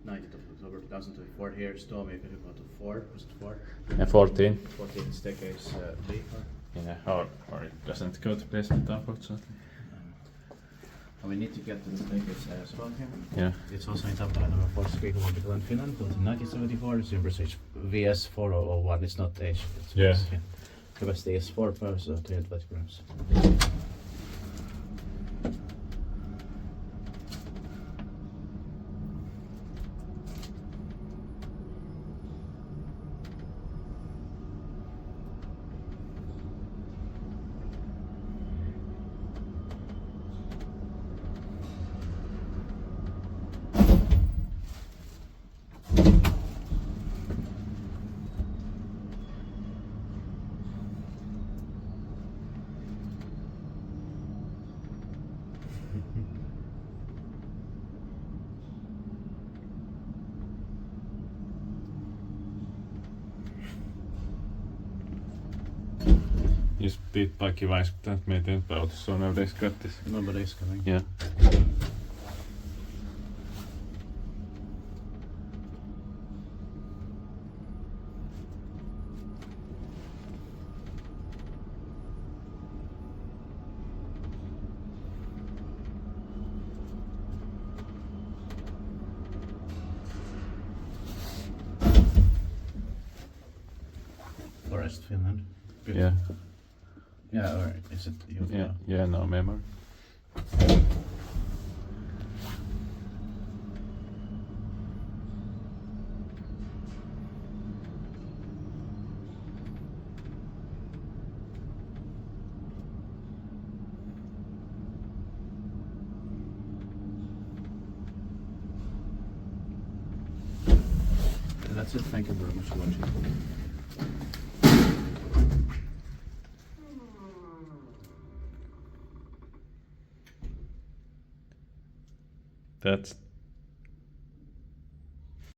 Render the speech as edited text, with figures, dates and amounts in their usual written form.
19th of October 2024. Here is Tuomiokirkonkatu 4. Was it 4? Yeah, 14. 14 staircase B. Yeah, or it doesn't go to basement, unfortunately. And we need to get the staircase as well here. Yeah. It's also in Tampere, number 4 Kirkonkatu in Finland, built in 1974. It's in British VS 4001. It's not H. It's Yeah. VS, Capacity is 4 pairs, 320 grams. You speed by device that made it about so nowadays got this. Nobody's coming. Yeah. Forest, Finland. Yeah. Yeah, or is it you? Yeah. Yeah, no memory. That's it. Thank you very much for watching. That's